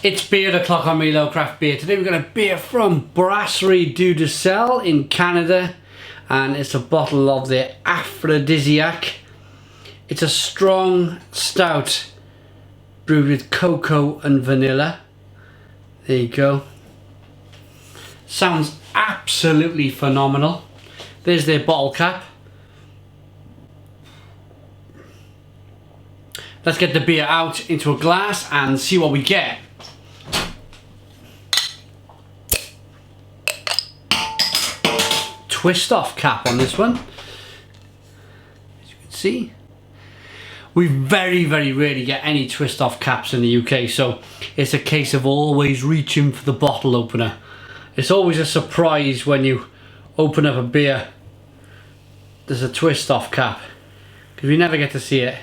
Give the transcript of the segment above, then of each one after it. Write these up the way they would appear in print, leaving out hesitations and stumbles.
It's beer o'clock on Milo Craft Beer. Today we've got a beer from Brasserie Dieu Du Ciel in Canada, and it's a bottle of the Aphrodisiaque. It's a strong stout brewed with cocoa and vanilla. There you go. Sounds absolutely phenomenal. There's their bottle cap. Let's get the beer out into a glass and see what we get. Twist off cap on this one. As you can see, we very rarely get any twist off caps in the UK, so it's a case of always reaching for the bottle opener. It's always a surprise when you open up a beer there's a twist off cap, because we never get to see it.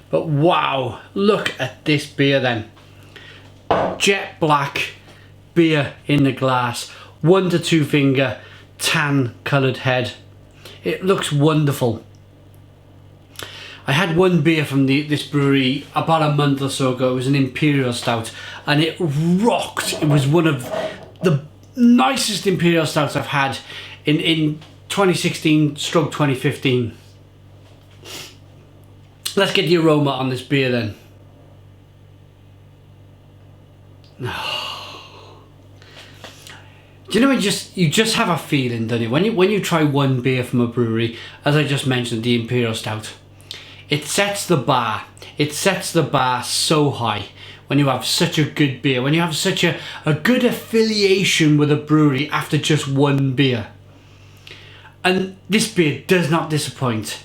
But wow, look at this beer then. Jet black beer in the glass, 1 to 2 finger tan coloured head. It looks wonderful. I had one beer from this brewery about a month or so ago. It was an Imperial Stout and it rocked. It was one of the nicest Imperial Stouts I've had in 2016/2015. Let's get the aroma on this beer then. Do you know, you just have a feeling, don't you? When you try one beer from a brewery, as I just mentioned, the Imperial Stout, it sets the bar. It sets the bar so high when you have such a good beer, when you have such a good affiliation with a brewery after just one beer. And this beer does not disappoint.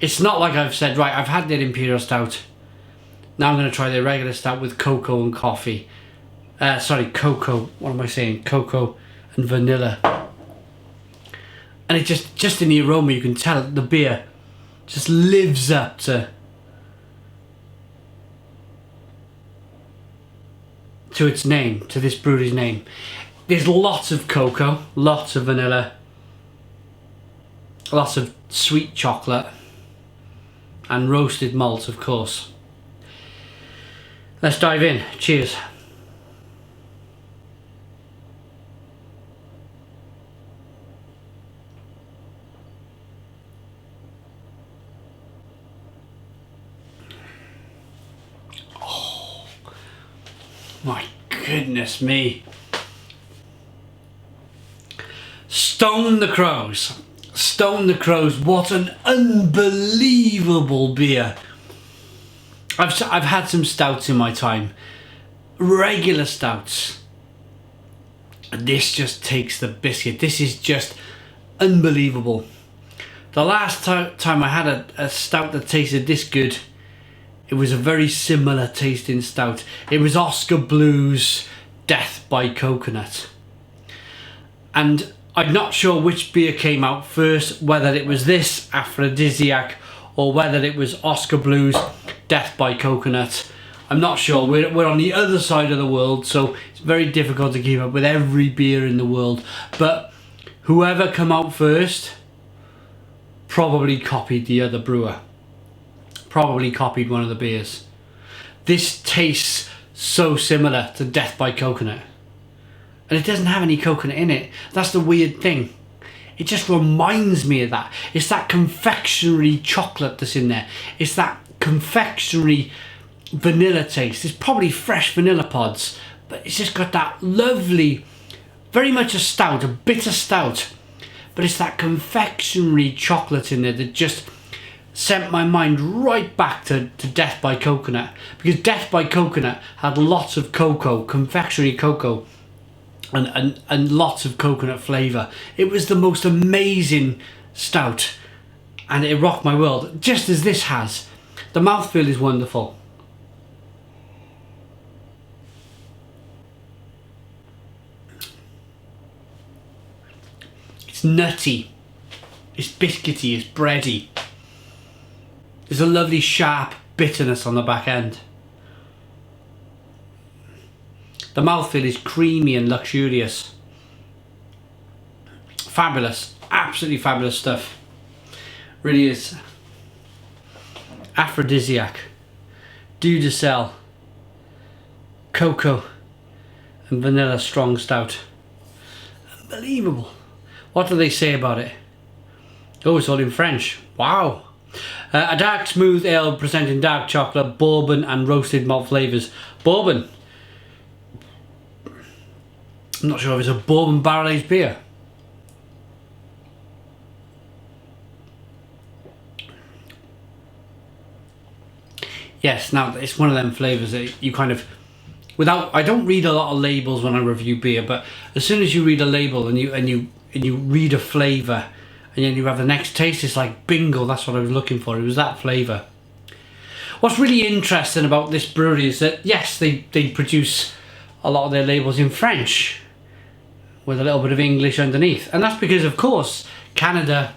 It's not like I've said, right, I've had that Imperial Stout, now I'm going to try the regular stout with cocoa and coffee. Cocoa, what am I saying? Cocoa and vanilla. And it just in the aroma you can tell the beer just lives up to its name, to this brewery's name. There's lots of cocoa, lots of vanilla, lots of sweet chocolate, and roasted malt, of course. Let's dive in. Cheers. Oh, my goodness me. Stone the Crows. Stone the Crows, what an unbelievable beer. I've had some stouts in my time, regular stouts. This just takes the biscuit. This is just unbelievable. The last time I had a stout that tasted this good, it was a very similar tasting stout. It was Oscar Blues Death by Coconut. And I'm not sure which beer came out first, whether it was this Aphrodisiaque or whether it was Oscar Blues Death by Coconut. I'm not sure. We're on the other side of the world, so it's very difficult to keep up with every beer in the world. But whoever came out first probably copied the other brewer. Probably copied one of the beers. This tastes so similar to Death by Coconut. And it doesn't have any coconut in it. That's the weird thing. It just reminds me of that. It's that confectionery chocolate that's in there. It's that confectionery vanilla taste. It's probably fresh vanilla pods, but it's just got that lovely, very much a stout, a bitter stout. But it's that confectionery chocolate in there that just sent my mind right back to Death by Coconut. Because Death by Coconut had lots of cocoa, confectionery cocoa, and lots of coconut flavour. It was the most amazing stout and it rocked my world, just as this has. The mouthfeel is wonderful. It's nutty, it's biscuity, it's bready. There's a lovely sharp bitterness on the back end. The mouthfeel is creamy and luxurious. Fabulous, absolutely fabulous stuff. Really is. Aphrodisiaque, Dieu Du Ciel, cocoa and vanilla strong stout. Unbelievable. What do they say about it? Oh, it's all in French. Wow. A dark smooth ale presenting dark chocolate, bourbon and roasted malt flavours. Bourbon. I'm not sure if it's a bourbon barrel aged beer. Yes, now it's one of them flavours that you kind of, without, I don't read a lot of labels when I review beer, but as soon as you read a label and you read a flavour and then you have the next taste, it's like bingo, that's what I was looking for. It was that flavour. What's really interesting about this brewery is that yes, they produce a lot of their labels in French with a little bit of English underneath, and that's because of course Canada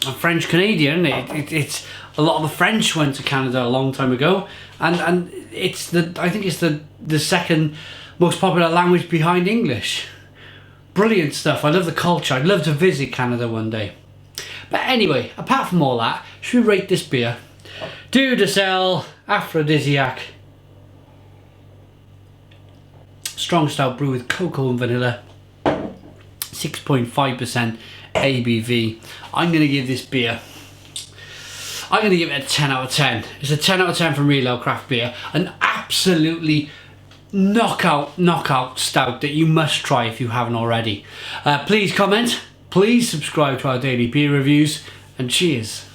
and French Canadian, it's a lot of the French went to Canada a long time ago, and it's the, I think it's the second most popular language behind English. Brilliant stuff. I love the culture. I'd love to visit Canada one day. But anyway, apart from all that, should we rate this beer? Dieu Du Ciel Aphrodisiaque. Strong stout brew with cocoa and vanilla. 6.5% ABV. I'm going to give this beer, I'm going to give it a 10 out of 10. It's a 10 out of 10 from Real Ale Craft Beer. An absolutely knockout stout that you must try if you haven't already. Please comment, please subscribe to our daily beer reviews, and cheers.